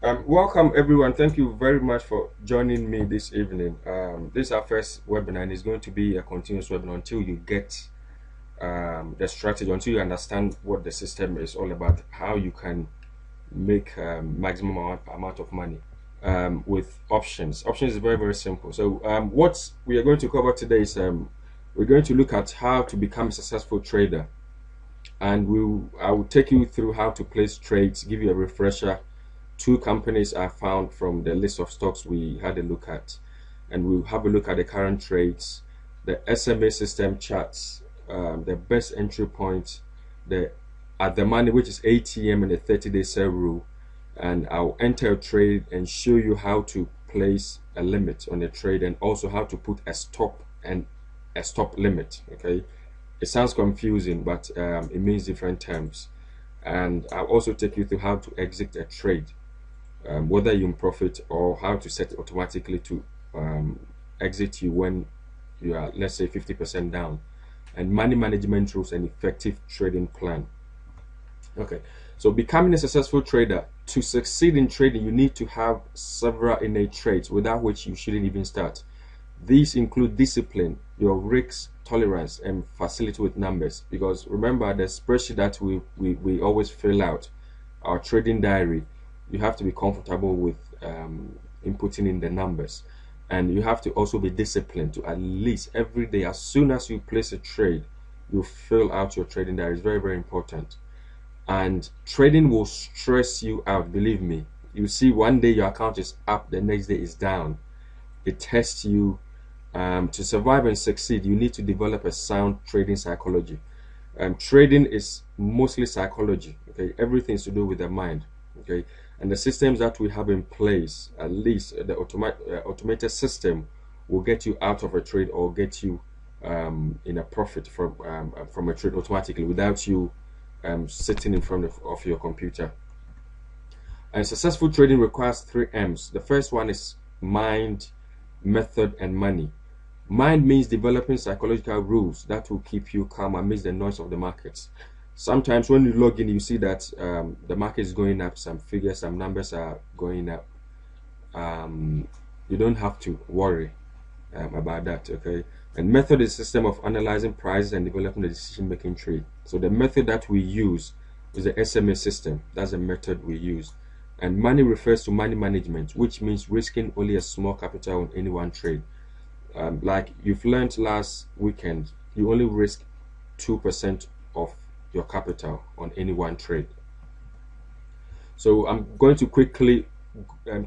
Welcome everyone. Thank you very much for joining me this evening. This is our first webinar and it's going to be a continuous webinar until you get the strategy, until you understand what the system is all about, how you can make maximum amount of money with options. Options is very, very simple. So what we are going to cover today is we're going to look at how to become a successful trader, and I will take you through how to place trades, give you a refresher. Two companies I found from the list of stocks we had a look at, and we'll have a look at the current trades, the SMA system charts, the best entry point, the at the money, which is ATM, and the 30-day sell rule. And I'll enter a trade and show you how to place a limit on the trade, and also how to put a stop and a stop limit. Okay, it sounds confusing, but it means different terms. And I'll also take you through how to exit a trade, whether you're in profit, or how to set it automatically to exit you when you are, let's say, 50% down, and money management rules and effective trading plan. Okay, so becoming a successful trader, to succeed in trading, you need to have several innate traits without which you shouldn't even start. These include discipline, your risk tolerance, and facility with numbers. Because remember, the spreadsheet that we always fill out, our trading diary, you have to be comfortable with inputting in the numbers, and you have to also be disciplined to at least every day, as soon as you place a trade, you fill out your trading diary. It's very, very important. And trading will stress you out, believe me. You see, one day your account is up, the next day is down. It tests you. To survive and succeed, you need to develop a sound trading psychology. Trading is mostly psychology. Okay, everything is to do with the mind. Okay, and the systems that we have in place, at least the automated system, will get you out of a trade, or get you in a profit from a trade automatically, without you sitting in front of your computer. And successful trading requires 3 M's. The first one is mind, method, and money. Mind means developing psychological rules that will keep you calm amidst the noise of the markets. Sometimes when you log in, you see that the market is going up, some figures, some numbers are going up. You don't have to worry about that. Okay, and method is a system of analyzing prices and developing the decision-making tree. So the method that we use is the SMA system. That's the method we use. And money refers to money management, which means risking only a small capital on any one trade. Like you've learned last weekend, you only risk 2% of your capital on any one trade. So I'm going to quickly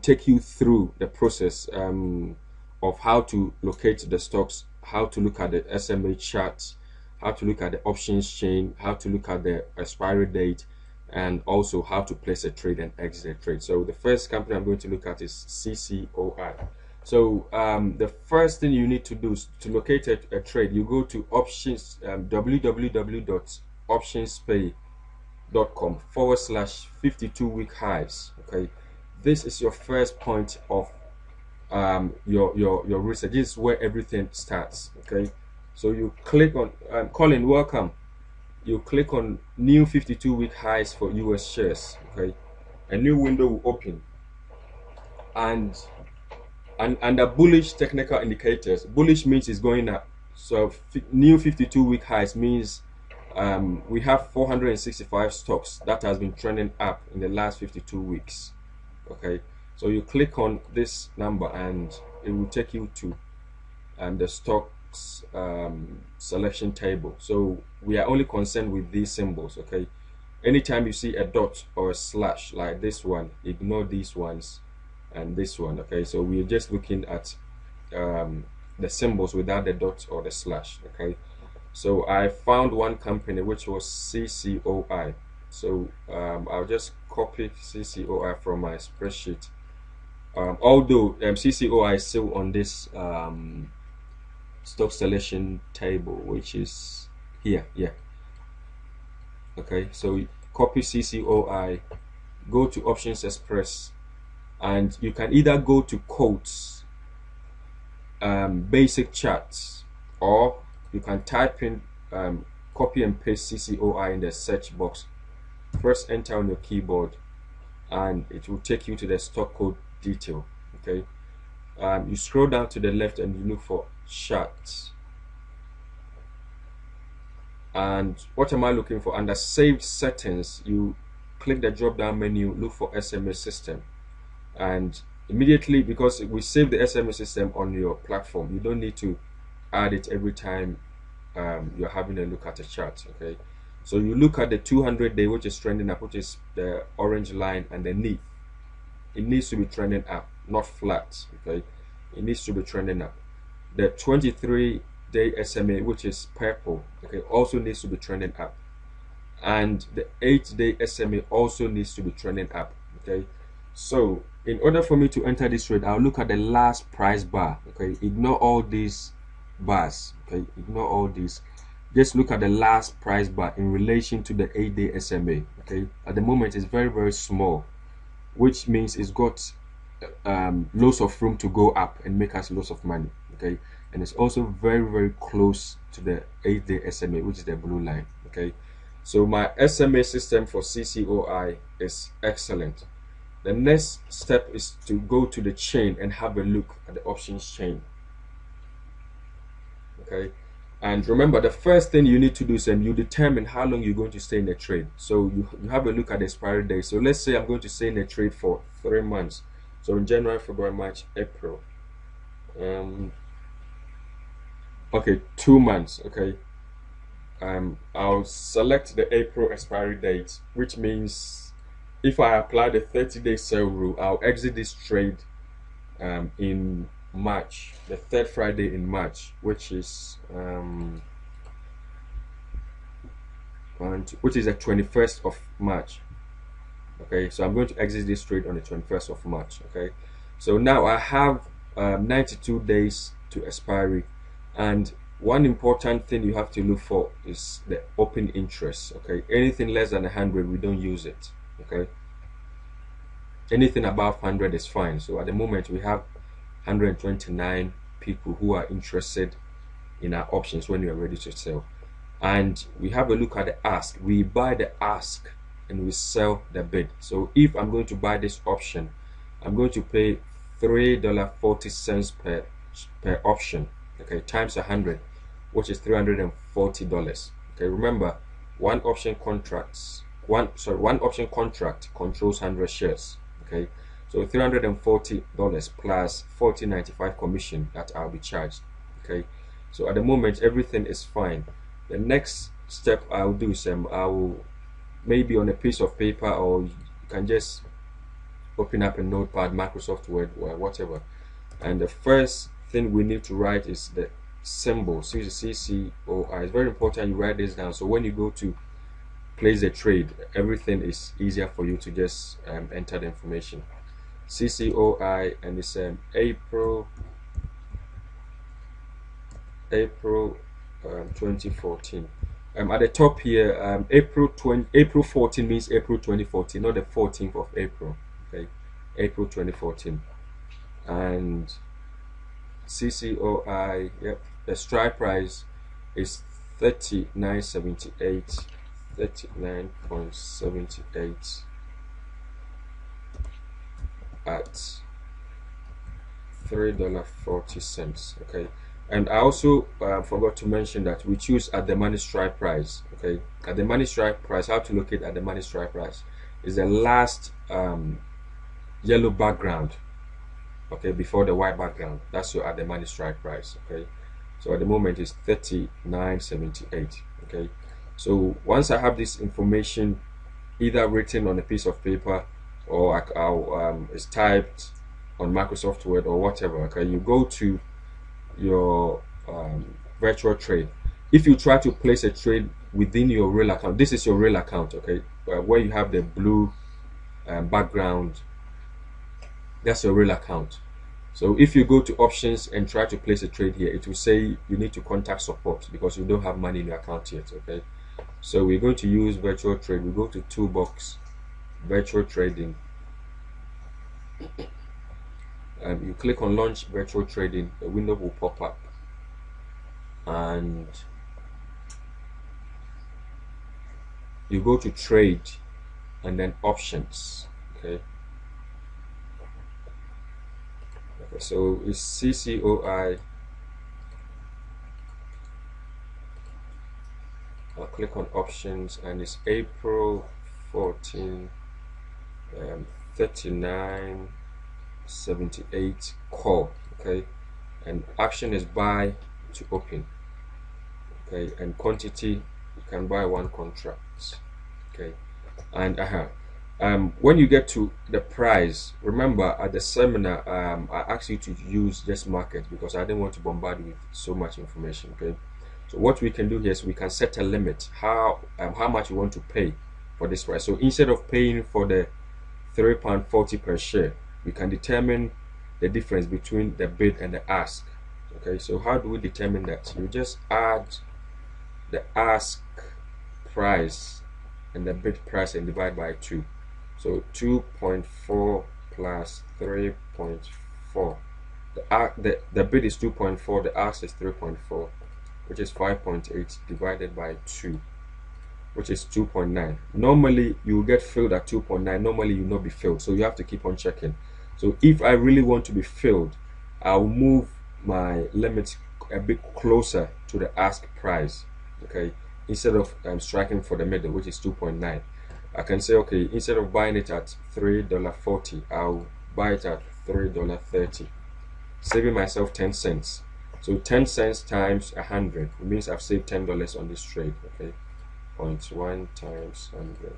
take you through the process of how to locate the stocks, how to look at the SMA charts, how to look at the options chain, how to look at the expiry date, and also how to place a trade and exit a trade. So the first company I'm going to look at is CCOI. So the first thing you need to do is to locate a trade. You go to options, www.optionspay.com/52-week highs. Okay, this is your first point of your research. This is where everything starts. Okay, so you click on Colin, welcome. You click on new 52-week highs for US shares. Okay, a new window will open, and under bullish technical indicators, bullish means it's going up. So new 52-week highs means we have 465 stocks that has been trending up in the last 52 weeks. Okay, so you click on this number and it will take you to the stocks selection table. So we are only concerned with these symbols. Okay, anytime you see a dot or a slash like this one, ignore these ones and this one. Okay, so we're just looking at the symbols without the dot or the slash. Okay, so I found one company which was CCOI. So I'll just copy CCOI from my spreadsheet, although CCOI is still on this stock selection table, which is here. Yeah, okay, so copy CCOI, go to Options Express, and you can either go to quotes, basic charts, or you can type in copy and paste CCOI in the search box. First enter on your keyboard and it will take you to the stock code detail. Okay, you scroll down to the left and you look for charts. And what am I looking for? Under saved settings, you click the drop down menu, look for SMA system, and immediately, because we save the SMA system on your platform, you don't need to add it every time you're having a look at a chart. Okay, so you look at the 200-day, which is trending up, which is the orange line underneath. It needs to be trending up, not flat. Okay, it needs to be trending up. The 23-day SMA, which is purple, okay, also needs to be trending up, and the 8-day SMA also needs to be trending up. Okay, so in order for me to enter this trade, I'll look at the last price bar. Okay, ignore all these bars. Okay, ignore all these, just look at the last price bar in relation to the 8-day SMA. Okay, at the moment it's very, very small, which means it's got lots of room to go up and make us lots of money. Okay, and it's also very, very close to the 8-day SMA, which is the blue line. Okay, so my SMA system for CCOI is excellent. The next step is to go to the chain and have a look at the options chain. Okay, and remember, the first thing you need to do is you determine how long you're going to stay in the trade. So you have a look at the expiry date. So let's say I'm going to stay in the trade for 3 months. So in January, February, March, April. Okay, 2 months. Okay, I'll select the April expiry date, which means if I apply the 30-day sell rule, I'll exit this trade in March, the 3rd Friday in March, which is the 21st of March. Okay, so I'm going to exit this trade on the 21st of March. Okay, so now I have 92 days to expiry, and one important thing you have to look for is the open interest. Okay, anything less than 100, we don't use it. Okay, anything above 100 is fine. So at the moment we have 129 people who are interested in our options when we are ready to sell, and we have a look at the ask. We buy the ask and we sell the bid. So if I'm going to buy this option, I'm going to pay $3.40 per option. Okay, times 100, which is $340. Okay, remember, one option contract controls 100 shares. Okay, so $340 plus $14.95 commission that I'll be charged. Okay, so at the moment everything is fine. The next step I'll do is I will, maybe on a piece of paper, or you can just open up a notepad, Microsoft Word, or whatever, and the first thing we need to write is the symbol CCOI. It's very important you write this down, so when you go to place a trade, everything is easier for you to just enter the information. CCOI, and it's April 2014. At the top here, April 14 means April 2014, not the 14th of April. Okay, April 2014. And CCOI, yep, the strike price is 39.78, 39.78 at $3.40. Okay, and I also forgot to mention that we choose at the money strike price. Okay, at the money strike price, how to locate at the money strike price is the last yellow background, okay, before the white background. That's your at the money strike price. Okay, so at the moment it's 39.78. okay, so once I have this information either written on a piece of paper or it's typed on Microsoft Word or whatever, okay, you go to your virtual trade. If you try to place a trade within your real account, this is your real account, okay, where you have the blue background, that's your real account. So if you go to options and try to place a trade here, it will say you need to contact support because you don't have money in your account yet. Okay, so we're going to use virtual trade. We go to toolbox, virtual trading, you click on launch virtual trading. A window will pop up, and you go to trade and then options. Okay. Okay, so it's CCOI. I'll click on options and it's April 14, 39.78 call. Okay, and action is buy to open. Okay, and quantity, you can buy one contract. Okay, and when you get to the price, remember at the seminar, I asked you to use just market because I didn't want to bombard you with so much information. Okay, so what we can do here is we can set a limit how much you want to pay for this price. So instead of paying for the £3.40 per share, we can determine the difference between the bid and the ask. Okay, so how do we determine that? You just add the ask price and the bid price and divide by 2. So 2.4 plus 3.4. The bid is 2.4, the ask is 3.4, which is 5.8 divided by 2, which is 2.9. Normally you will get filled at 2.9. Normally you will not be filled, so you have to keep on checking. So if I really want to be filled, I'll move my limit a bit closer to the ask price. Okay, instead of striking for the middle, which is 2.9, I can say, okay, instead of buying it at $3.40, I'll buy it at $3.30, saving myself 10 cents. So 10 cents times 100 means I've saved $10 on this trade. Okay, 0.1 times 100,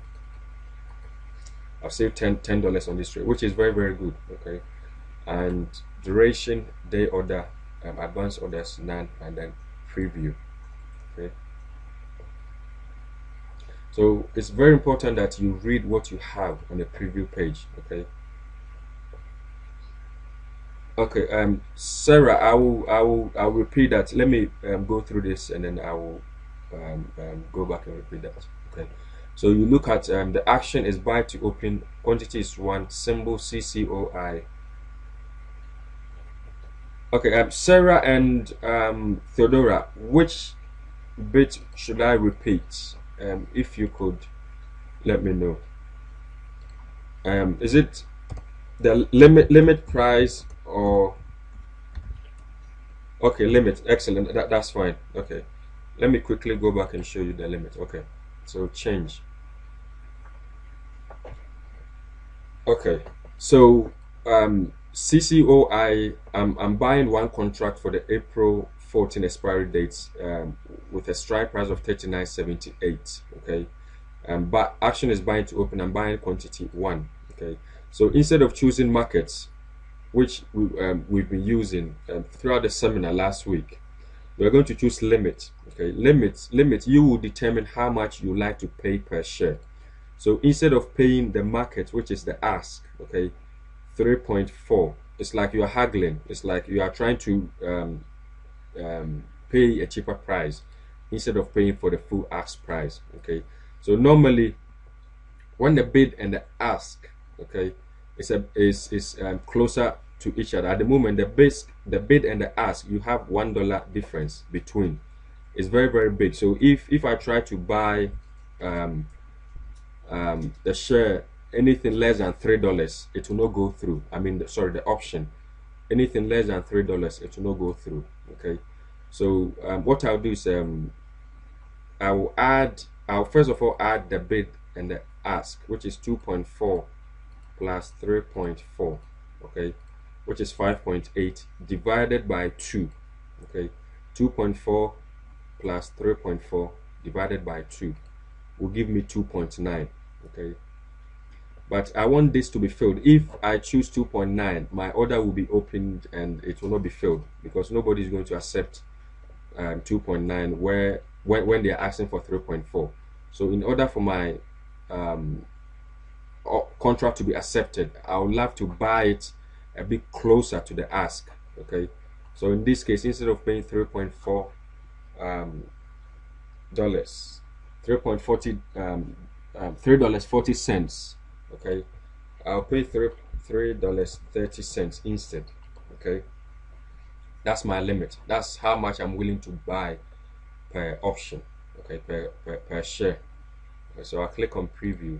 I've saved $10 on this trade, which is very, very good. Okay, and duration, day order, advanced orders, none, and then preview. Okay, so it's very important that you read what you have on the preview page. Okay, Sarah, I'll repeat that. Let me go through this and then I will go back and repeat that. Okay, so you look at the action is buy to open, quantity is 1, symbol CCOI. Okay, Sarah and Theodora, which bit should I repeat? If you could let me know. Is it the limit price or okay, limit? Excellent, that's fine. Okay, let me quickly go back and show you the limit. Okay, so change. Okay, so CCOI, I'm buying one contract for the April 14 expiry dates with a strike price of 39.78. Okay, but action is buying to open. I'm buying quantity 1. Okay, so instead of choosing markets, which we've been using throughout the seminar last week, we're going to choose limit. Okay, limit, you will determine how much you like to pay per share. So instead of paying the market, which is the ask, okay, 3.4, it's like you are haggling. It's like you are trying to pay a cheaper price instead of paying for the full ask price. Okay, so normally when the bid and the ask, okay, is closer to each other. At the moment, the bid and the ask, you have $1 difference between. It's very, very big. So if I try to buy the share anything less than $3, it will not go through. I mean, sorry, the option, anything less than $3, it will not go through. Okay, so what I'll do is I'll first of all add the bid and the ask, which is 2.4 plus 3.4, okay, which is 5.8 divided by 2. Okay, 2.4 plus 3.4 divided by 2 will give me 2.9. okay, but I want this to be filled. If I choose 2.9, my order will be opened and it will not be filled because nobody is going to accept 2.9 when they are asking for 3.4. So in order for my contract to be accepted, I would love to buy it a bit closer to the ask. Okay, so in this case, instead of paying $3.40, $3.40, okay, I'll pay $3.30 instead. Okay, that's my limit. That's how much I'm willing to buy per option. Okay, per share. Okay, so I'll click on preview.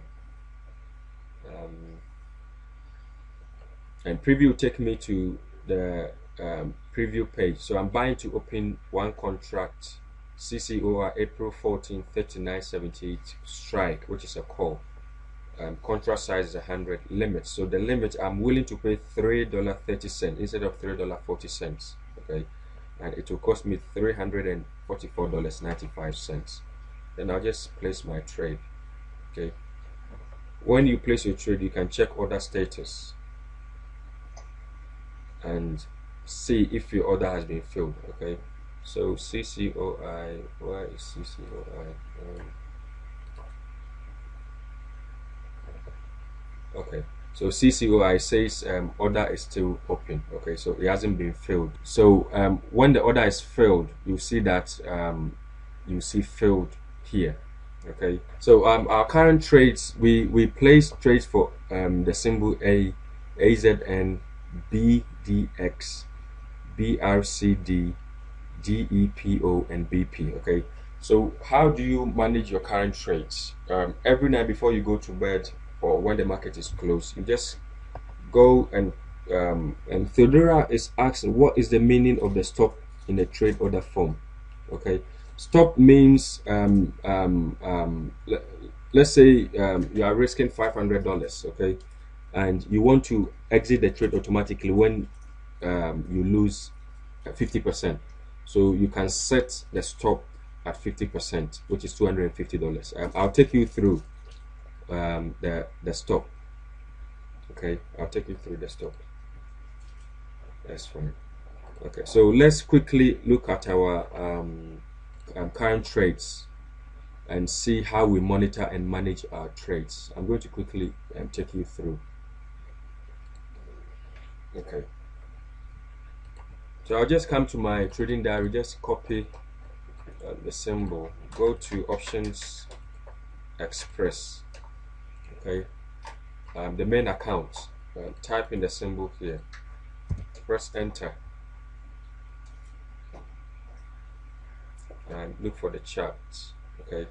and preview will take me to the preview page. So I'm buying to open one contract, CCOR April 14 39.78 strike, which is a call. Contract size is 100. Limit, so the limit, I'm willing to pay $3.30 instead of $3.40. Okay, and it will cost me $344.95. Then I'll just place my trade. Okay, when you place your trade, you can check order status and see if your order has been filled. Okay, so CCOI, where is CCOI? Okay, so CCOI says order is still open. Okay, so it hasn't been filled. So when the order is filled, you see that you see filled here. Okay, so our current trades, we place trades for the symbol AZN, BDX, BRCD, DEPO, and BP. Okay, so how do you manage your current trades? Every night before you go to bed, or when the market is closed, you just go and Theodora is asking, what is the meaning of the stop in the trade order form? Okay, stop means let's say you are risking $500, okay, and you want to exit the trade automatically when you lose 50%. So you can set the stop at 50%, which is $250. I'll take you through the stop. Okay, I'll take you through the stop. That's fine. Okay, so let's quickly look at our current trades and see how we monitor and manage our trades. I'm going to quickly take you through. Okay, so I'll just come to my trading diary, just copy the symbol, go to options, express. Okay, the main account, type in the symbol here, press enter, and look for the chart. Okay,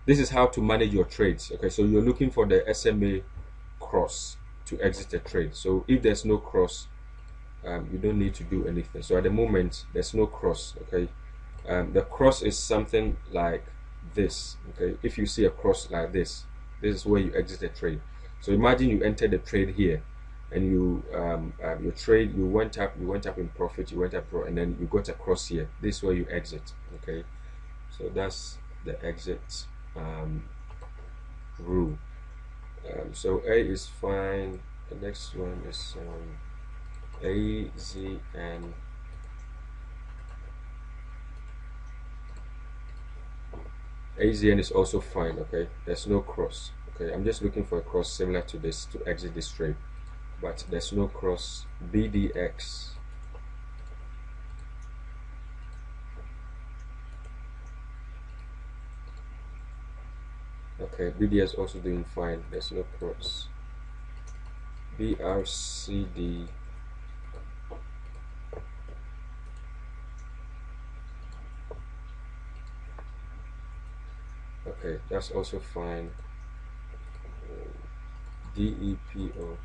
this is how to manage your trades. Okay, so you're looking for the SMA cross to exit the trade. So if there's no cross, you don't need to do anything. So at the moment there's no cross. Okay, the cross is something like this. Okay, if you see a cross like this, this is where you exit the trade. So imagine you entered the trade here, and you your trade, you went up in profit, you went up and then you got a cross here. This is where you exit. Okay, so that's the exit rule. So A is fine. The next one is AZN. AZN is also fine. Okay, there's no cross. Okay, I'm just looking for a cross similar to this to exit this trade, but there's no cross. BDX, okay, BDS also doing fine, there's no cross. BRCD, okay, that's also fine. DEPO,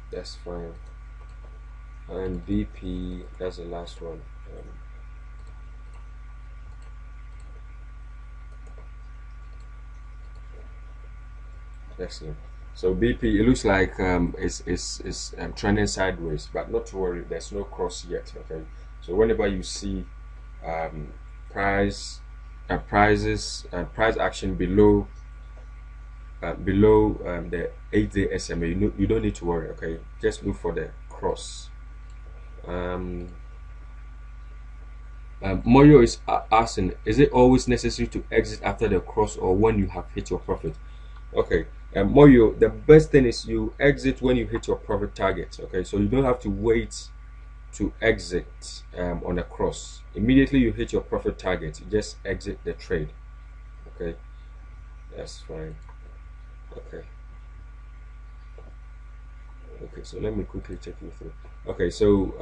that's fine. And BP, that's the last one. Excellent. So BP, it looks like it's trending sideways, but not to worry, there's no cross yet. Okay, so whenever you see price action below the 8-day SMA, you don't need to worry. Okay, just look for the cross. Moyo is asking, is it always necessary to exit after the cross or when you have hit your profit? Okay, Moyo, the best thing is you exit when you hit your profit target. Okay, so you don't have to wait to exit on a cross. Immediately you hit your profit target, you just exit the trade. Okay, that's fine. Okay, so let me quickly take you through. Okay, so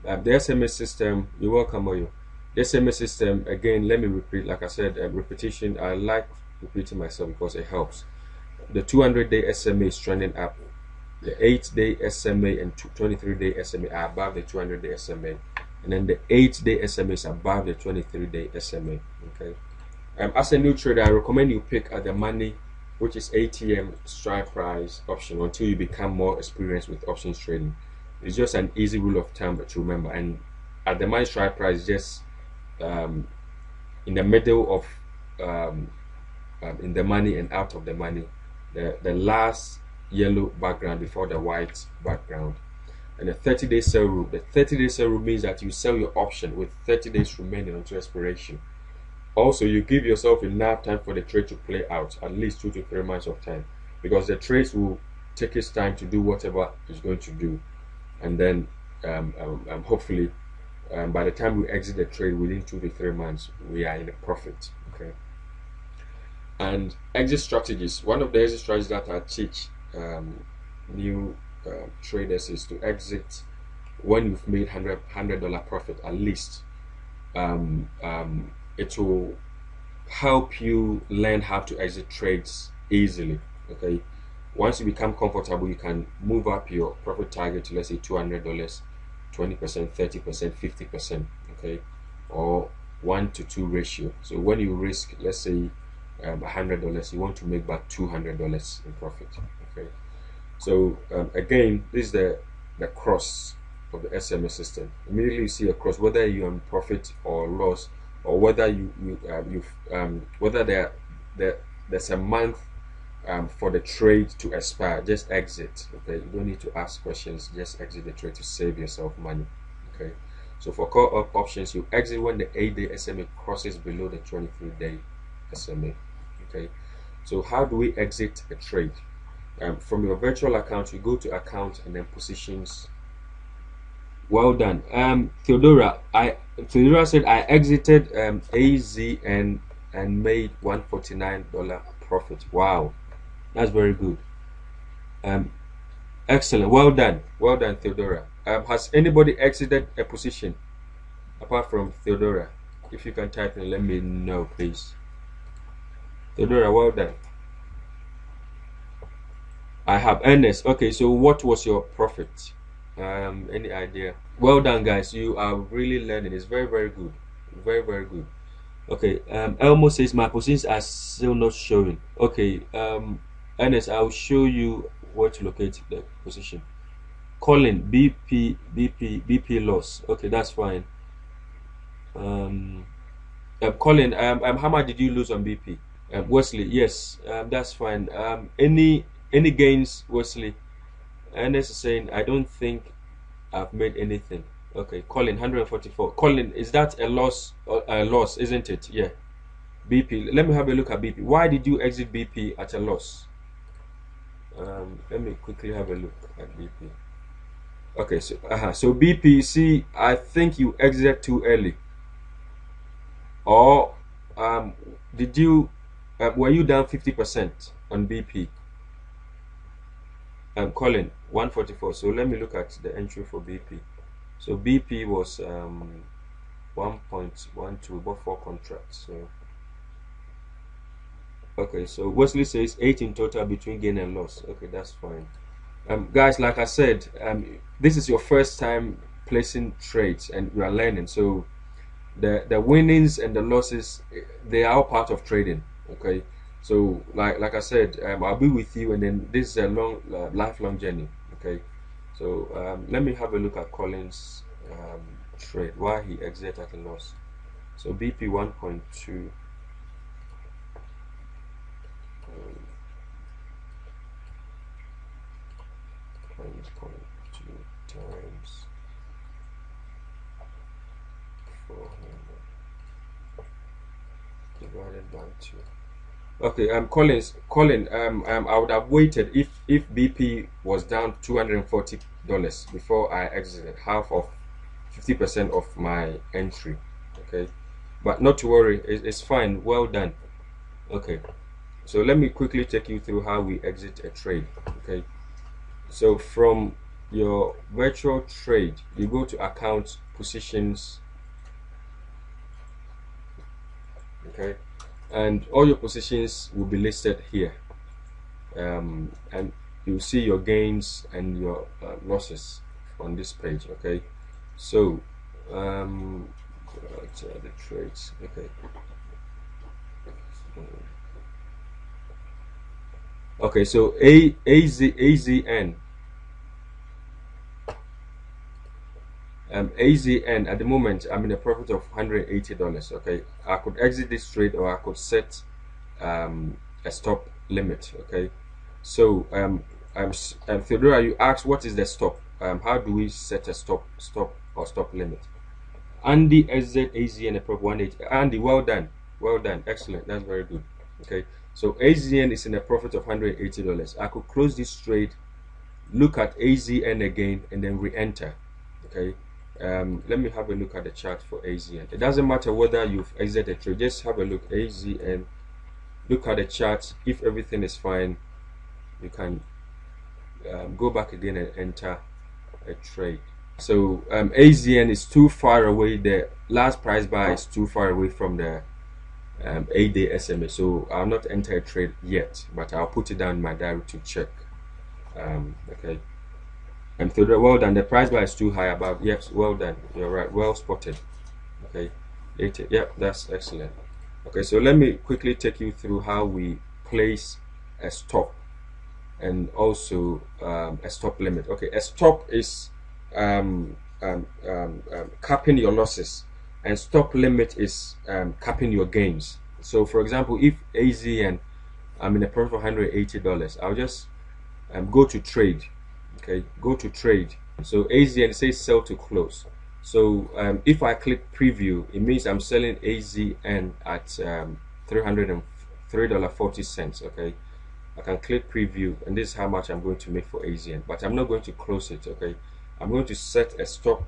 the SMA system, you're welcome, Moyo. The SMA system, again, let me repeat, like I said, repetition. I like repeating myself because it helps. The 200-day SMA is trending up. The 8-day SMA and 23-day SMA are above the 200-day SMA, and then the 8-day SMA is above the 23-day SMA. Okay. As a new trader, I recommend you pick at the money, which is ATM strike price option, until you become more experienced with options trading. It's just an easy rule of thumb to remember. And at the money strike price, just in the middle of in the money and out of the money, the last yellow background before the white background. And the 30-day sell rule. The 30-day sell rule means that you sell your option with 30 days remaining until expiration. Also, you give yourself enough time for the trade to play out, at least 2 to 3 months of time, because the trades will take its time to do whatever it's going to do, and then hopefully by the time we exit the trade within 2 to 3 months, we are in a profit. Okay. And exit strategies. One of the exit strategies that I teach new traders is to exit when you've made $100 profit at least. It will help you learn how to exit trades easily. Okay, once you become comfortable, you can move up your profit target to, let's say, $200, 20%, 30%, 50%. Okay, or 1 to 2 ratio. So when you risk, let's say, $100, you want to make back $200 in profit. Okay, so again, this is the cross of the SMA system. Immediately you see a cross, whether you're on profit or loss, or whether whether there's a month for the trade to expire, just exit. Okay, you don't need to ask questions, just exit the trade to save yourself money. Okay, so for call options, you exit when the 8-day SMA crosses below the 23-day SMA. Okay, so how do we exit a trade? From your virtual account, you go to account and then positions. Well done. Theodora said I exited AZN and made $149 profit. Wow, that's very good. Excellent. Well done, Theodora. Has anybody exited a position apart from Theodora? If you can type in, let me know, please. Theodora, well done. I have. Ernest. Okay, so what was your profit? Any idea? Well done, guys. You are really learning. It's very, very good. Very, very good. Okay. Elmo says my positions are still not showing. Okay. Ernest, I'll show you where to locate the position. Colin, BP loss. Okay, that's fine. Colin, how much did you lose on BP? Wesley, yes, that's fine. Any gains, Wesley? Ernest is saying, I don't think I've made anything. Okay, Colin, 144. Colin, is that a loss? A loss, isn't it? Yeah. BP. Let me have a look at BP. Why did you exit BP at a loss? Let me quickly have a look at BP. Okay, so BP. See, I think you exited too early. Or did you? Were you down 50% on BP? Colin, 144. So let me look at the entry for BP. So BP was 1.12, about 4 contracts. So okay, so Wesley says 8 in total between gain and loss. Okay, that's fine. Guys, like I said, this is your first time placing trades and you are learning. So the winnings and the losses, they are all part of trading. Okay, so like I said, I'll be with you, and then this is a long lifelong journey. Okay, so let me have a look at Colin's trade, why he exited at a loss. So BP 1.2 times 400 divided by 2. Okay, Colin, I would have waited if BP was down $240 before I exited, half of 50% of my entry. Okay, but not to worry, it's fine. Well done. Okay, so let me quickly take you through how we exit a trade. Okay, so from your virtual trade, you go to account, positions, Okay, and all your positions will be listed here, and you'll see your gains and your losses on this page. Okay, so the trades. Okay. Okay, so AZN AZN at the moment I'm in a profit of $180. Okay, I could exit this trade or I could set a stop limit. Okay, so Theodora, you asked what is the stop? How do we set a stop limit? Andy exit AZN a profit 180. Andy, well done, excellent, that's very good. Okay, so AZN is in a profit of $180. I could close this trade, look at AZN again, and then re-enter. Okay, let me have a look at the chart for AZN. It doesn't matter whether you've exited a trade, just have a look. AZN, look at the chart. If everything is fine, you can go back again and enter a trade. So AZN is too far away. The last price buy is too far away from the 8-day SMA, so I'll not enter a trade yet, but I'll put it down in my diary to check. Okay, and Theodore, well done. The price buy is too high above. Yes, well done, you're right, well spotted. Okay, yeah, that's excellent. Okay, so let me quickly take you through how we place a stop and also a stop limit. Okay, a stop is capping your losses, and stop limit is capping your gains. So for example, if AZN I'm in a profit of $180, I'll just go to trade. Okay, go to trade. So AZN says sell to close. So if I click preview, it means I'm selling AZN at $303.40. Okay, I can click preview, and this is how much I'm going to make for AZN, but I'm not going to close it. Okay, I'm going to set a stop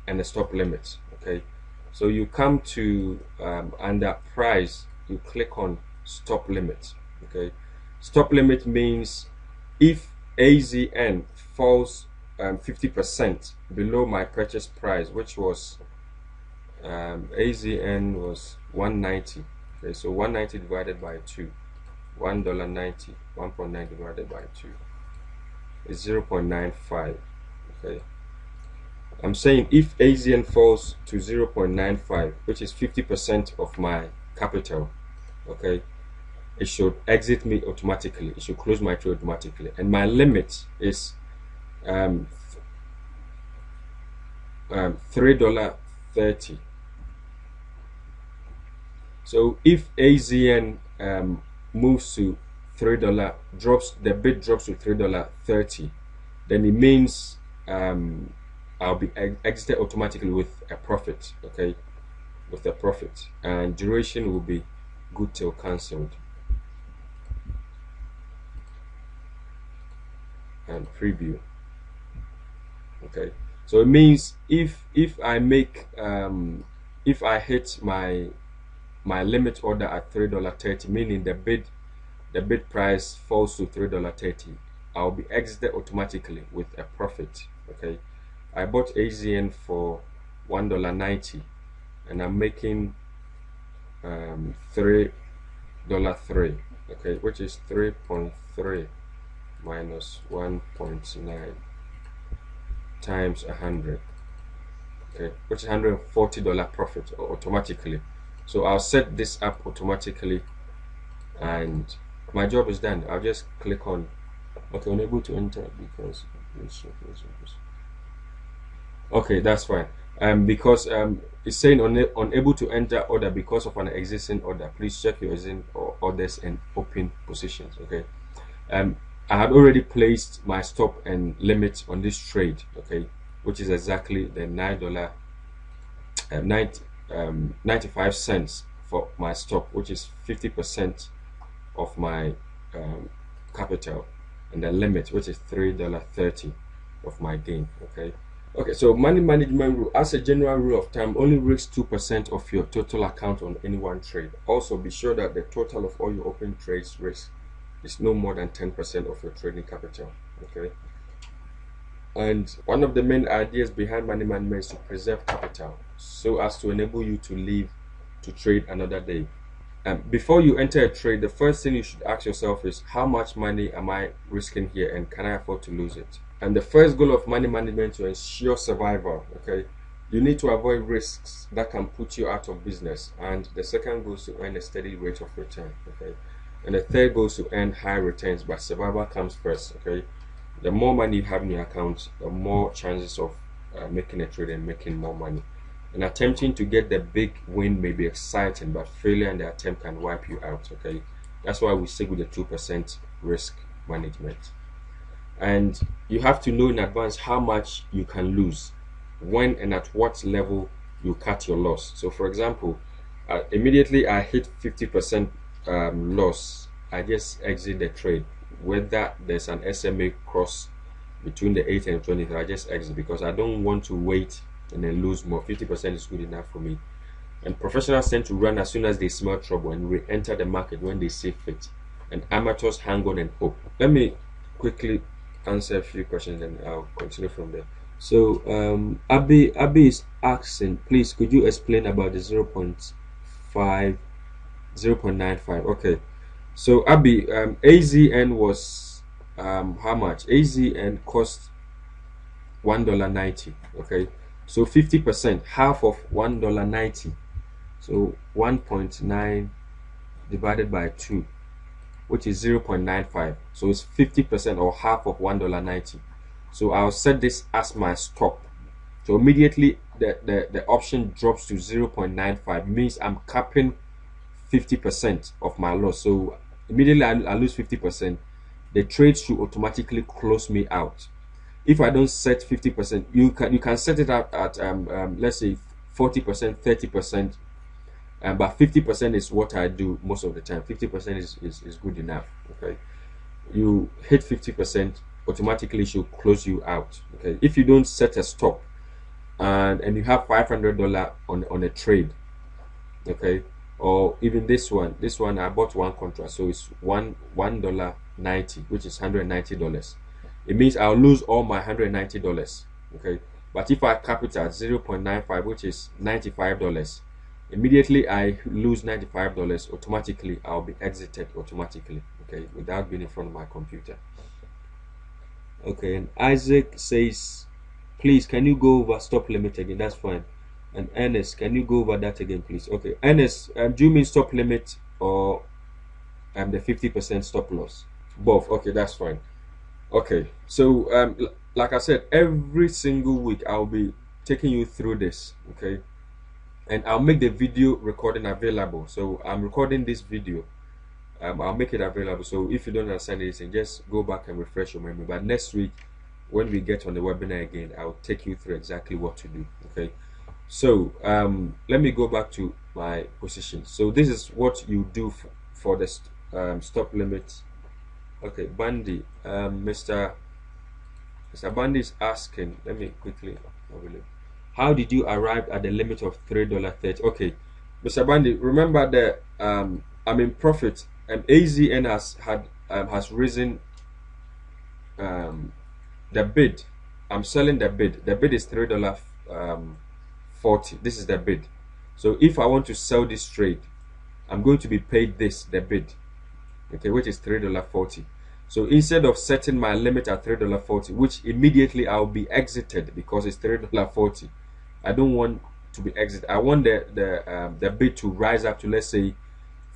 and a stop limit. Okay, so you come to under price, you click on stop limit. Okay, stop limit means if AZN falls 50% below my purchase price, which was AZN was 190. Okay, so 190 divided by 2, $1.90, 1.9 divided by 2 is 0.95. Okay, I'm saying if AZN falls to 0.95, which is 50% of my capital, okay, it should exit me automatically. It should close my trade automatically, and my limit is $3.30. So if AZN moves to $3, the bid drops to $3.30, then it means I'll be exited automatically with a profit. Okay, with a profit, and duration will be good till cancelled. And preview. Okay, so it means if I make if I hit my limit order at $3.30, meaning the bid price falls to $3.30, I'll be exited automatically with a profit. Okay, I bought AZN for $1.90, and I'm making $3.3. Okay, which is 3.3 minus 1.9 times 100. Okay, which is $140 profit automatically. So I'll set this up automatically, and my job is done. I'll just click on okay, unable to enter because okay, that's fine. Because it's saying unable to enter order because of an existing order. Please check your existing orders and open positions. Okay, I had already placed my stop and limit on this trade. Okay, which is exactly the $0.95 for my stop, which is 50% of my capital, and the limit, which is $3.30 of my gain. Okay, so money management rule, as a general rule of thumb, only risk 2% of your total account on any one trade. Also be sure that the total of all your open trades risk is no more than 10% of your trading capital. Okay, and one of the main ideas behind money management is to preserve capital so as to enable you to live to trade another day. Before you enter a trade, the first thing you should ask yourself is, how much money am I risking here, and can I afford to lose it? And the first goal of money management to ensure survival, okay, you need to avoid risks that can put you out of business. And the second goal is to earn a steady rate of return, okay, and the third goal is to earn high returns, but survival comes first, okay. The more money you have in your account, the more chances of making a trade and making more money. And attempting to get the big win may be exciting, but failure in the attempt can wipe you out, okay. That's why we stick with the 2% risk management. And you have to know in advance how much you can lose, when and at what level you cut your loss. So for example, immediately I hit 50% loss, I just exit the trade. Whether there's an SMA cross between the 8 and 20, I just exit, because I don't want to wait and then lose more. 50% is good enough for me. And professionals tend to run as soon as they smell trouble and re-enter the market when they see fit. And amateurs hang on and hope. Let me quickly answer a few questions and I'll continue from there. So Abby is asking, please could you explain about the 0.95? Okay, so Abby, AZN was how much? AZN cost $1.90, okay. So 50%, half of $1.90, so 1.9 divided by 2, which is 0.95. So it's 50% or half of $1.90. So I'll set this as my stop. So immediately the option drops to 0.95, means I'm capping 50% of my loss. So immediately I lose 50%, the trade should automatically close me out. If I don't set 50%, you can set it out at let's say 40%, 30%, but 50% is what I do most of the time. 50% is good enough, okay. You hit 50%, automatically should close you out, okay. If you don't set a stop and you have $500 on a trade, okay, or even this one I bought one contract, so it's $1.90, which is $190. It means I'll lose all my $190, okay. But if I cap it at 0.95, which is $95, immediately I lose $95, automatically I'll be exited automatically, okay, without being in front of my computer. Okay, and Isaac says, please can you go over stop limit again? That's fine. And Ernest, can you go over that again, please? Okay, Ernest, do you mean stop limit or the 50% stop loss? Both. Okay, that's fine. Okay, so like I said, every single week I'll be taking you through this, okay, and I'll make the video recording available. So I'm recording this video, I'll make it available. So if you don't understand anything, just go back and refresh your memory. But next week, when we get on the webinar again, I'll take you through exactly what to do, okay. So let me go back to my position. So this is what you do for the stop limit. Okay, Bandy, Mr. Bandy is asking, let me quickly have a look. How did you arrive at the limit of $3.30? Okay, Mr. Bandy, remember that I'm in profit, and AZN has risen the bid. I'm selling the bid. The bid is $3.40. This is the bid. So if I want to sell this trade, I'm going to be paid the bid, okay, which is $3.40. So instead of setting my limit at $3.40, which immediately I'll be exited because it's $3.40, I don't want to be exited. I want the bid to rise up to, let's say,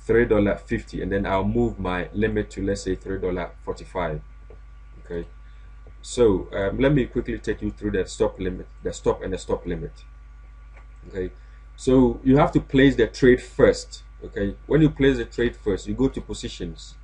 $3.50, and then I'll move my limit to, let's say, $3.45. Okay. So let me quickly take you through the stop limit, the stop and the stop limit. Okay. So you have to place the trade first. Okay. When you place the trade first, you go to positions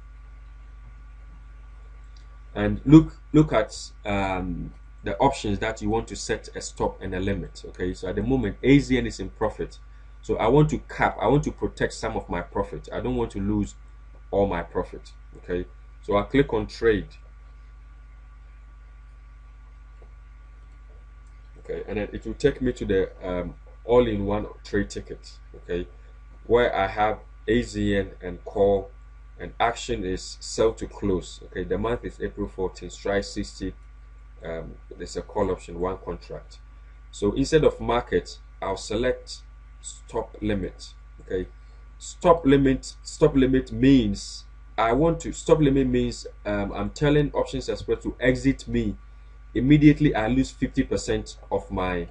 and look at the options that you want to set a stop and a limit. Okay, so at the moment AZN is in profit, so I want to cap, I want to protect some of my profit. I don't want to lose all my profit. Okay, so I click on trade. Okay, and then it will take me to the all-in-one trade ticket, okay, where I have AZN and call, and action is sell to close. Okay, the month is April 14, strike 60. There's a call option, one contract. So instead of market, I'll select stop limit. Okay, stop limit means stop limit means I'm telling Options Express to exit me immediately. I lose 50% of my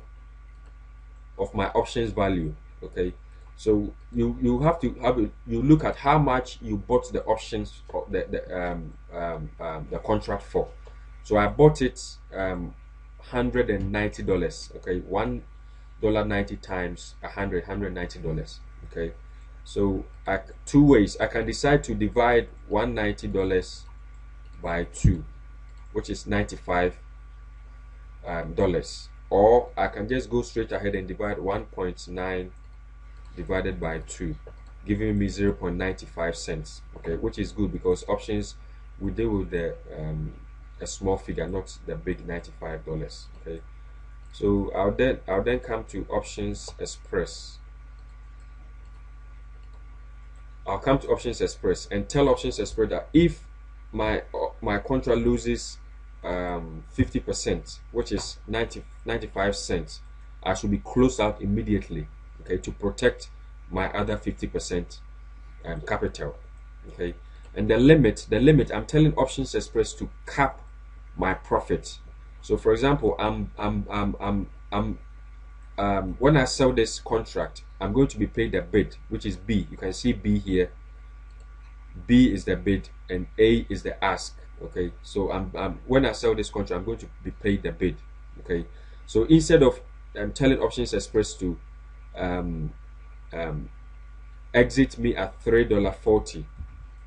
options value. Okay, so you have to you look at how much you bought the options for the contract for. So I bought it $190. Okay, $1.90 times 190. Okay, so two ways I can decide to divide $190 by 2, which is $95, or I can just go straight ahead and divide 1.9 divided by 2, giving me 0.95 cents. Okay, which is good because options we deal with the a small figure, not the big $95. Okay, so I'll then come to Options Express. I'll come to Options Express and tell Options Express that if my contract loses 50%, which is 95 cents, I should be closed out immediately. Okay, to protect my other 50% capital. Okay, and the limit, I'm telling Options Express to cap my profit. So, for example, when I sell this contract, I'm going to be paid the bid, which is B. You can see B here. B is the bid and A is the ask. Okay, so when I sell this contract, I'm going to be paid the bid. Okay, so instead of telling Options Express to exit me at $3.40,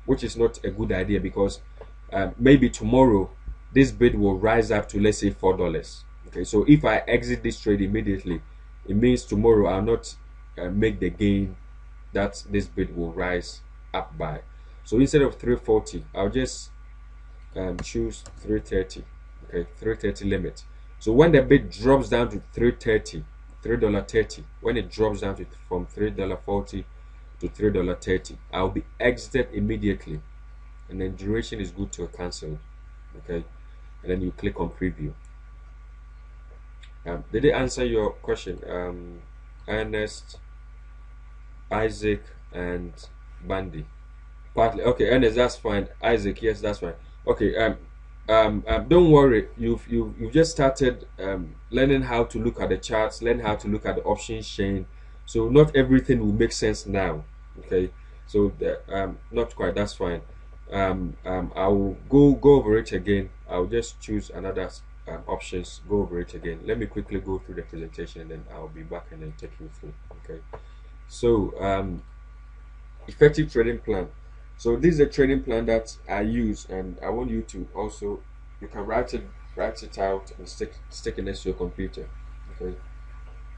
which is not a good idea because maybe tomorrow this bid will rise up to, let's say, $4. Okay, so if I exit this trade immediately, it means tomorrow I'll not make the gain that this bid will rise up by. So instead of 340, I'll just choose 330. Okay, 330 limit. So when the bid drops down to $3.30, when it drops down to from $3.40 to $3.30, I'll be exited immediately, and then duration is good to cancel. Okay, and then you click on preview. Did it answer your question, Ernest, Isaac, and Bandy? Partly. Okay, Ernest, that's fine. Isaac, yes, that's fine. Okay, don't worry. You've just started learning how to look at the charts, learn how to look at the options chain. So not everything will make sense now. Okay, so not quite. That's fine. I will go over it again. I'll just choose another options. Go over it again. Let me quickly go through the presentation, and then I'll be back and then take you through. Okay. So effective trading plan. So this is a trading plan that I use, and I want you to also, you can write it out and stick it next to your computer. Okay.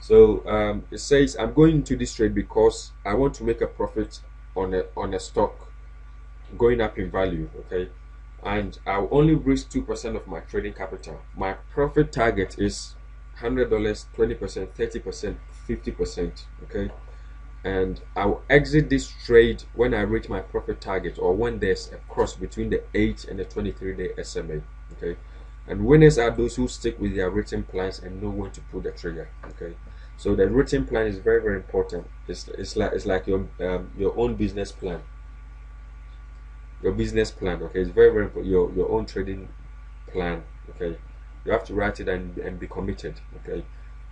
So it says I'm going into this trade because I want to make a profit on a stock going up in value. Okay, and I'll only risk 2% of my trading capital. My profit target is $100, 20%, 30%, 50%. Okay, and I'll exit this trade when I reach my profit target, or when there's a cross between the 8 and the 23-day SMA. Okay, and winners are those who stick with their written plans and know when to pull the trigger. Okay, so the written plan is very, very important. It's like your own business plan. Your business plan. Okay, it's very, very important. Your own trading plan. Okay, you have to write it and be committed. Okay,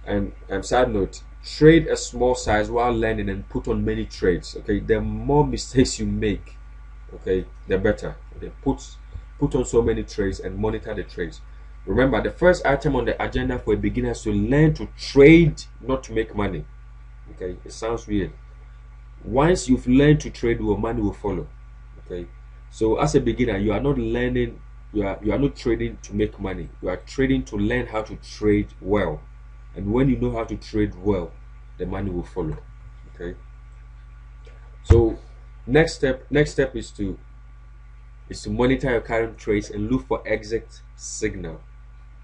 and side note, trade a small size while learning and put on many trades. Okay, the more mistakes you make, okay, the better. Okay, put on so many trades and monitor the trades. Remember, the first item on the agenda for a beginner is to learn to trade, not to make money. Okay, it sounds weird. Once you've learned to trade, your money will follow. Okay, so as a beginner, you are not learning, you are not trading to make money. You are trading to learn how to trade well. And when you know how to trade well, the money will follow. Okay, so next step is to monitor your current trades and look for exit signal,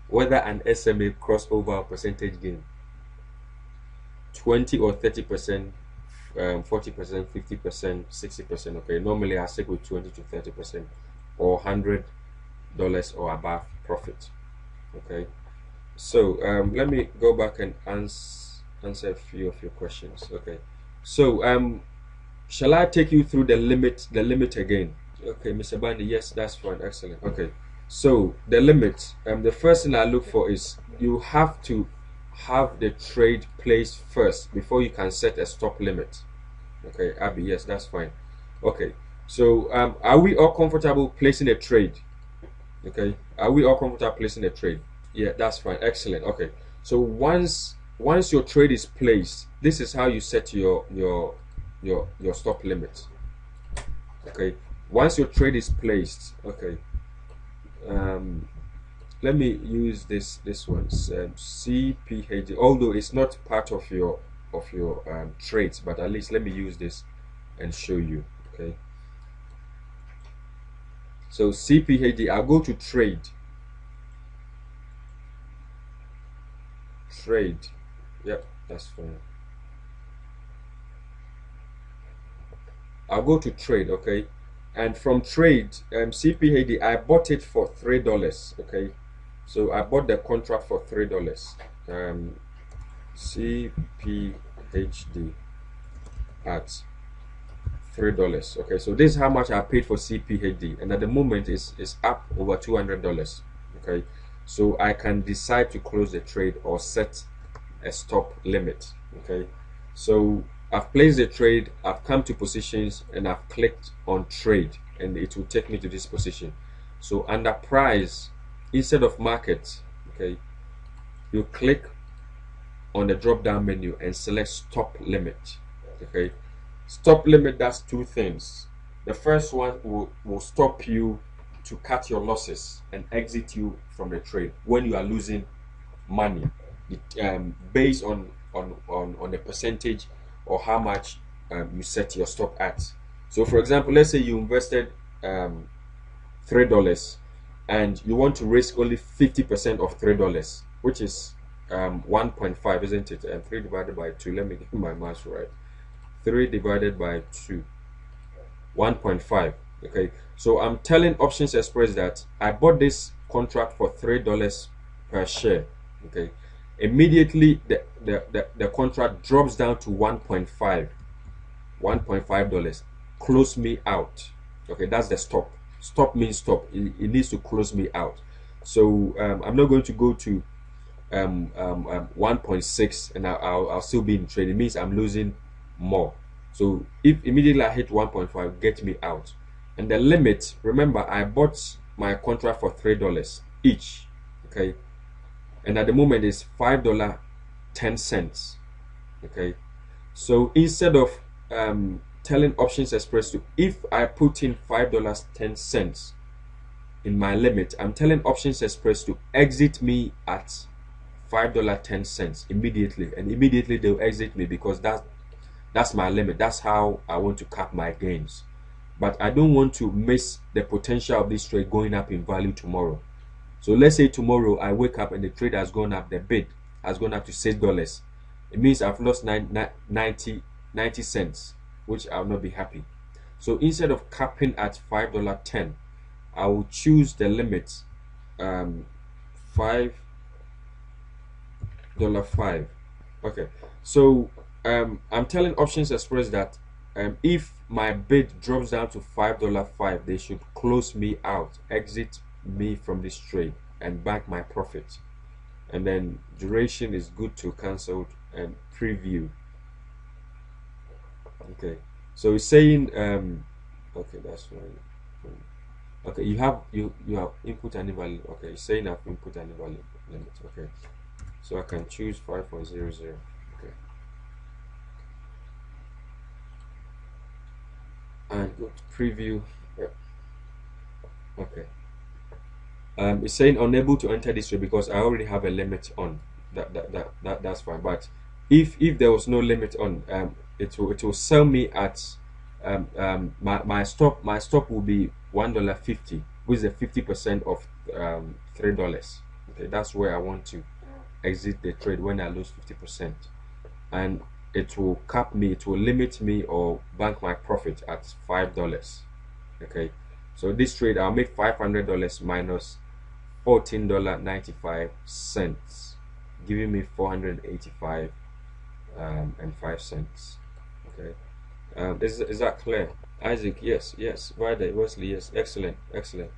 whether an SMA crossover or percentage gain, 20 or 30%, 40%, 50%, 60%. Okay, normally I stick with 20 to 30%, or $100 or above profit. Okay, so let me go back and answer a few of your questions. Okay, so shall I take you through the limit again? Okay, Mr. Bandy, yes, that's fine, excellent. Okay, so the limit, the first thing I look for is you have to have the trade placed first before you can set a stop limit. Okay, Abby, yes, that's fine. Okay, so are we all comfortable placing a trade? Okay, are we all comfortable placing a trade? Yeah, that's fine, excellent. Okay, so once your trade is placed, this is how you set your stop limit. Okay, once your trade is placed, okay, let me use this one, CPHD, although it's not part of your trades, but at least let me use this and show you. Okay, so CPHD, I'll go to trade. Yep, that's fine. I'll go to trade. Okay, and from trade, CPHD, I bought it for $3. Okay, so I bought the contract for $3. CPHD at $3. Okay, so this is how much I paid for CPHD, and at the moment is up over $200. Okay, so I can decide to close the trade or set a stop limit. Okay, so I've placed the trade, I've come to positions, and I've clicked on trade, and it will take me to this position. So under price, instead of market, okay, you click on the drop down menu and select stop limit. Okay, stop limit does two things. The first one will stop you to cut your losses and exit you from the trade when you are losing money, based on the percentage or how much you set your stop at. So for example, let's say you invested $3 and you want to risk only 50% of $3, which is 1.5, isn't it? And 3 divided by 2, let me get my math right. 3 divided by 2, 1.5. Okay, so I'm telling Options Express that I bought this contract for $3 per share. Okay, immediately the contract drops down to $1.5. Close me out. Okay, that's the stop. Stop means stop. It needs to close me out. So I'm not going to go to 1.6 and I'll still be in trade. It means I'm losing more. So if immediately I hit 1.5, get me out. And the limit, remember, I bought my contract for $3 each. Okay, and at the moment it's $5.10. Okay, so instead of telling Options Express to, if I put in $5.10 in my limit, I'm telling Options Express to exit me at $5.10 immediately, and immediately they'll exit me because that's my limit. That's how I want to cap my gains. But I don't want to miss the potential of this trade going up in value tomorrow. So let's say tomorrow I wake up and the trade has gone up, the bid has gone up to $6. It means I've lost 90 cents, which I'll not be happy. So instead of capping at $5.10, I will choose the limit $5.5. Okay, so I'm telling Options Express that if my bid drops down to $5.5, they should close me out, exit me from this trade, and bank my profit. And then duration is good to cancel and preview. Okay, so it's saying okay, that's fine. Okay, you have input and value. Okay, it's saying I've input and value limit. Okay, so I can choose 5.00. Okay, and go to preview. Yep. Okay, it's saying unable to enter this trade because I already have a limit on. That's fine. But if there was no limit on, it will sell me at my stop will be $1.50, which is a 50% of $3. Okay, that's where I want to exit the trade when I lose 50%, and it will cap me, it will limit me or bank my profit at $5. Okay, so this trade I'll make $500 minus $14.95, giving me 485 and 5 cents. Okay, Is that clear? Isaac, yes, yes. Ryder, Wesley, yes. Excellent, excellent.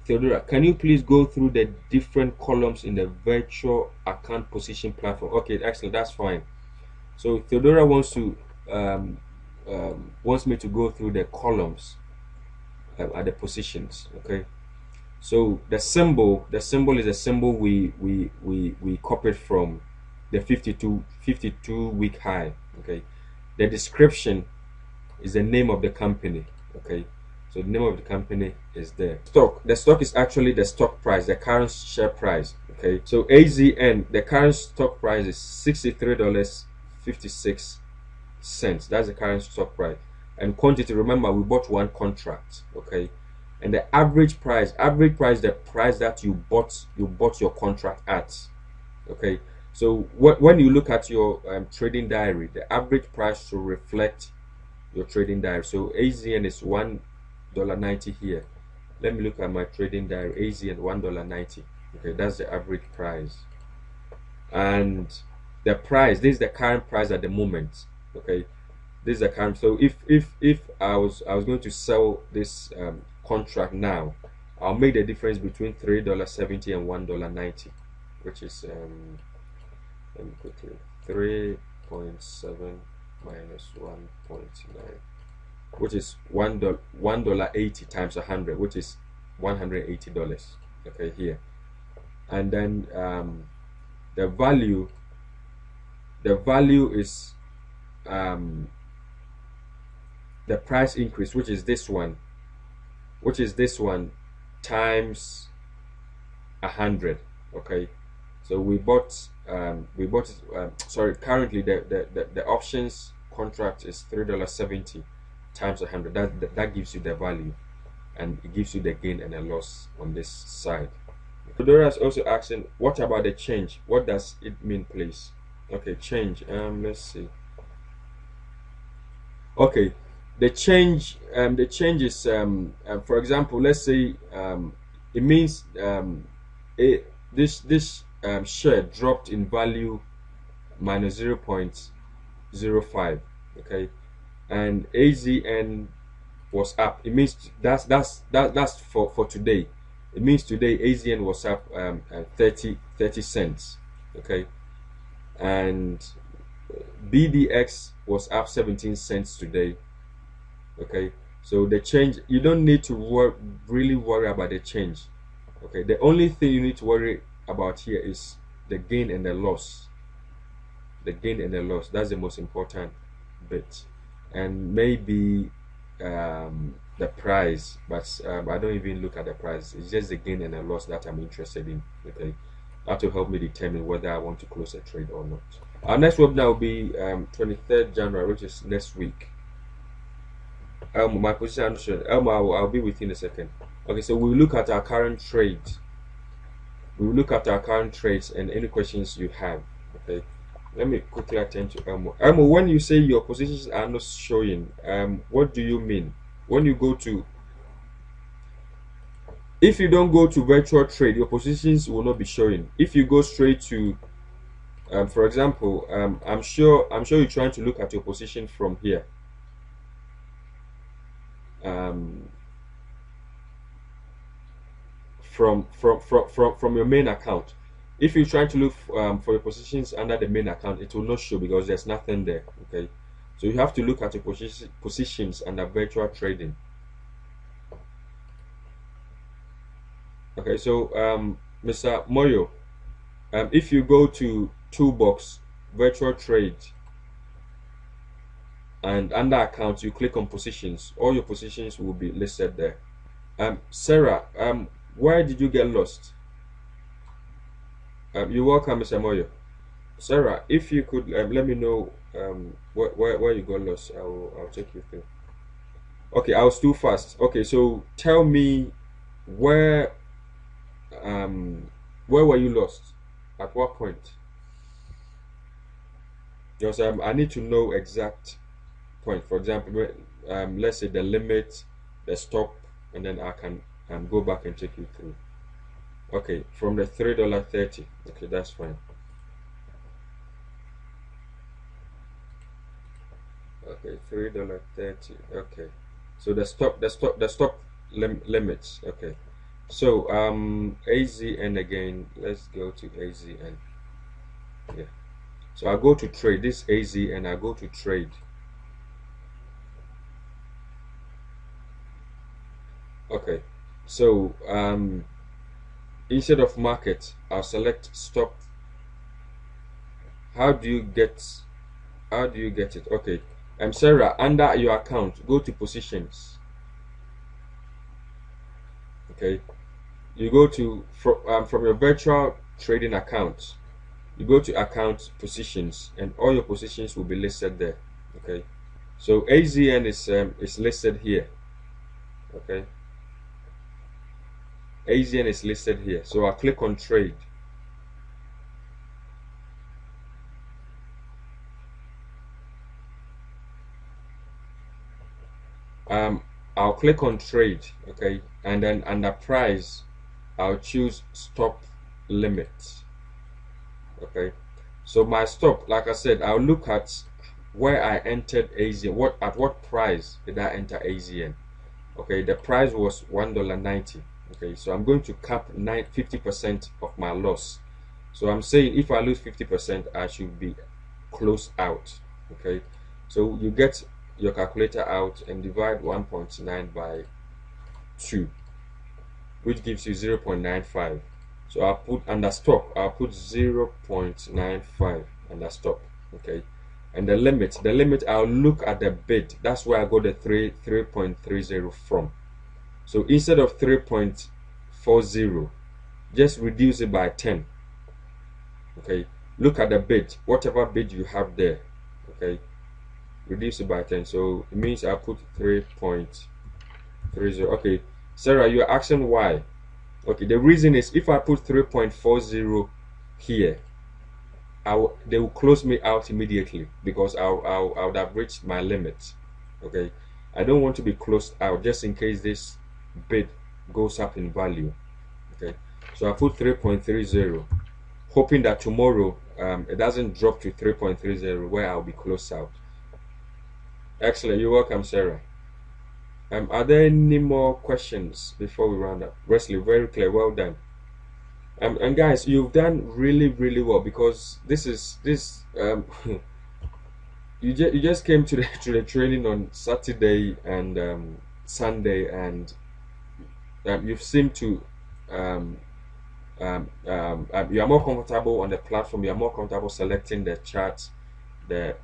Theodora, can you please go through the different columns in the virtual account position platform? Okay, excellent. That's fine. So Theodora um, wants me to go through the columns at the positions. Okay. So the symbol is a symbol we copied from the 52 week high. Okay. The description is the name of the company. Okay. So the name of the company is there. The stock is actually the stock price, the current share price. Okay. So AZN, the current stock price is $63.56. That's the current stock price. And quantity, remember we bought one contract. Okay. And the average price, the price that you bought your contract at. Okay. So when you look at your trading diary, the average price should reflect your trading diary. So AZN is $1.90 here. Let me look at my trading diary. AZN $1.90. Okay, that's the average price. And the price, this is the current price at the moment. Okay, this is the current. So if I was going to sell this contract now, I'll make the difference between $3.70 and $1.90, which is let me quickly 3.7 minus 1.9, which is $1.80 times 100, which is $180. Okay, here. And then the value is the price increase, which is this one times 100. Okay, so we bought sorry, currently the options contract is $3.70 times 100. That gives you the value, and it gives you the gain and the loss on this side. Fedora is also asking, what about the change? What does it mean, please? Okay, change. Let's see. Okay, the change is for example, let's say it means this share dropped in value minus 0.05. Okay, and AZN was up. It means that's for today. It means today AZN was up 30 cents. Okay, and BDX was up 17 cents today. Okay, so the change, you don't need to really worry about the change. Okay, the only thing you need to worry about here is the gain and the loss. The gain and the loss, that's the most important bit. And maybe the price, but I don't even look at the price. It's just the gain and the loss that I'm interested in. Okay, that will help me determine whether I want to close a trade or not. Our next webinar will be 23rd January, which is next week. My position understood. I'll be with you in a second. Okay, so we'll look at our current trades. We will look at our current trades and any questions you have. Okay, let me quickly attend to Elmo. Elmo, when you say your positions are not showing, what do you mean? When you go to, if you don't go to virtual trade, your positions will not be showing. If you go straight to, for example, I'm sure you're trying to look at your position from here. From your main account. If you're trying to look for your positions under the main account, it will not show because there's nothing there. Okay, so you have to look at your positions under virtual trading. Okay, so Mr. Moyo, if you go to Toolbox, virtual trade, and under accounts you click on positions, all your positions will be listed there. Sarah, where did you get lost? You're welcome, Mr. Moyo. Sarah, if you could let me know where you got lost, I'll take you through. Okay, I was too fast. Okay, so tell me where were you lost? At what point? Because I need to know exact point. For example, let's say the limit, the stop, and then I can go back and take you through. Okay, from the $3.30. Okay, that's fine. Okay, $3.30. Okay, so the stop limits. Okay, so AZN again. Let's go to AZN. Yeah. So I go to trade this AZN. I go to trade. Okay, so instead of market, I'll select stop. How do you get? How do you get it? Okay, Sarah, under your account, go to positions. Okay, you go to from your virtual trading account. You go to account positions, and all your positions will be listed there. Okay, so AZN is listed here. Okay, AZN is listed here. So I'll click on trade. Um, I'll click on trade. Okay, and then under price, I'll choose stop limit. Okay, so my stop, like I said, I'll look at where I entered AZN. At what price did I enter AZN? Okay, the price was $1.90. Okay, so I'm going to cap 50% of my loss. So I'm saying if I lose 50%, I should be closed out. Okay, so you get your calculator out and divide 1.9 by 2, which gives you 0.95. So I'll put under stop, I'll put 0.95 under stop. Okay, and the limit, I'll look at the bid. That's where I got the 3.30 from. So instead of 3.40, just reduce it by 10. Okay, look at the bid, whatever bid you have there. Okay, reduce it by 10. So it means I put 3.30. Okay, Sarah, you're asking why. Okay, the reason is if I put 3.40 here, they will close me out immediately because I would have reached my limit. Okay, I don't want to be closed out just in case this bid goes up in value. Okay, so I put 3.30, hoping that tomorrow it doesn't drop to 3.30 where I'll be closed out. Excellent, you're welcome, Sarah. Are there any more questions before we round up? Wesley, very clear, well done. And guys, you've done really well because this you just came to the training on Saturday and Sunday, and you've seemed to you are more comfortable on the platform. You are more comfortable selecting the charts, the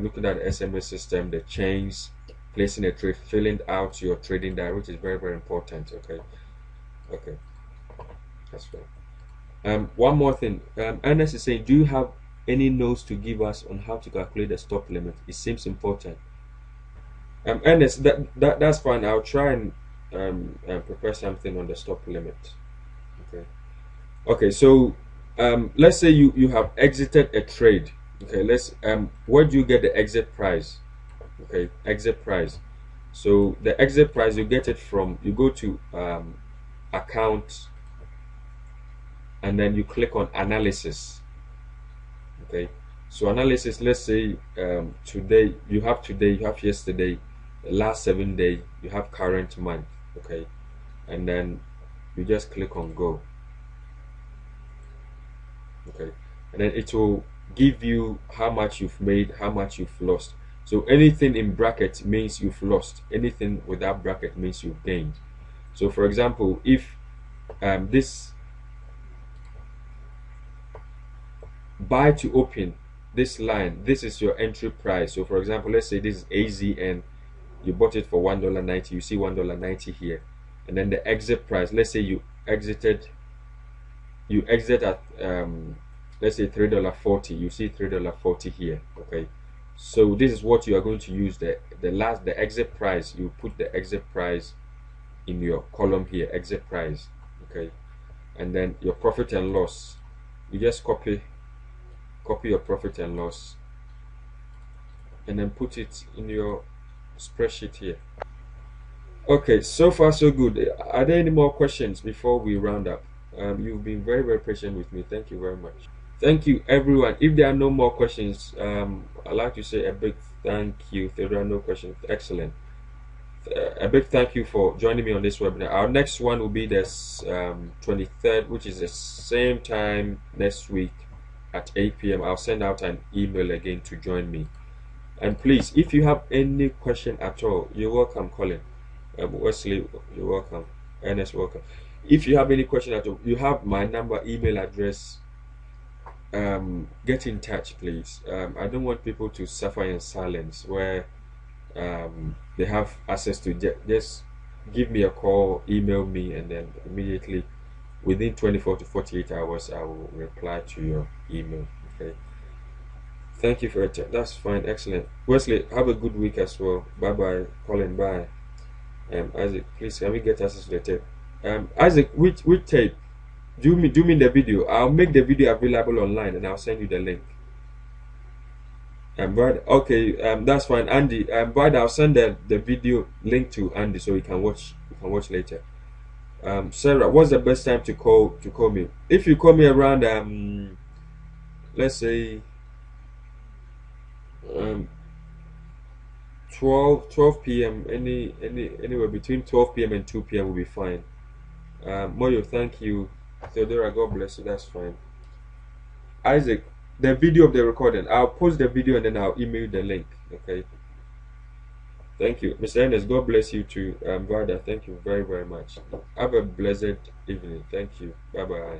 looking at the SMA system, the chains, placing a trade, filling out your trading diary, which is very important. Okay, that's fine. One more thing. Ernest is saying, do you have any notes to give us on how to calculate the stop limit? It seems important. Ernest, that's fine. I'll try and prepare something on the stop limit. Okay, so let's say you have exited a trade. Okay, where do you get the exit price? Okay, exit price. So the exit price, you get it from, you go to account, and then you click on analysis. Okay, so analysis, let's say today, you have yesterday, the last 7 days, you have current month. Okay, and then you just click on go. Okay, and then it will give you how much you've made, how much you've lost. So anything in bracket means you've lost, anything without bracket means you've gained. So for example, if this buy to open, this line, this is your entry price. So for example, let's say this is AZN, you bought it for $1.90, you see $1.90 here, and then the exit price, let's say you exit at let's say $3.40, you see $3.40 here. Okay, so this is what you are going to use, the exit price. You put the exit price in your column here, exit price. Okay, and then your profit and loss, you just copy your profit and loss and then put it in your spreadsheet here. Okay, so far so good. Are there any more questions before we round up? You've been very patient with me. Thank you very much. Thank you, everyone. If there are no more questions, I'd like to say a big thank you. If there are no questions, excellent. A big thank you for joining me on this webinar. Our next one will be this 23rd, which is the same time next week at 8 p.m. I'll send out an email again to join me. And please, if you have any question at all, you're welcome, Colin. Wesley, you're welcome. Ernest, welcome. If you have any question at all, you have my number, email address. Get in touch, please. I don't want people to suffer in silence where they have access to just give me a call, email me, and then immediately within 24 to 48 hours I will reply to your email. Okay, thank you for your time. That's fine. Excellent. Wesley, have a good week as well. Bye bye. Colin, bye. Isaac, please can we get access to the tape? Isaac, which tape? Do me the video. I'll make the video available online and I'll send you the link. Brad, okay, that's fine. Andy, Brad, I'll send the video link to Andy so you can watch later. Sarah, what's the best time to call me? If you call me around let's say 12 p.m. anywhere between 12 p.m. and 2 p.m. will be fine. Moyo, thank you. Theodora, God bless you. That's fine. Isaac, the video of the recording, I'll post the video and then I'll email the link. Okay. Thank you, Mr. Ernest. God bless you too. Vada, thank you very much. Have a blessed evening. Thank you. Bye bye.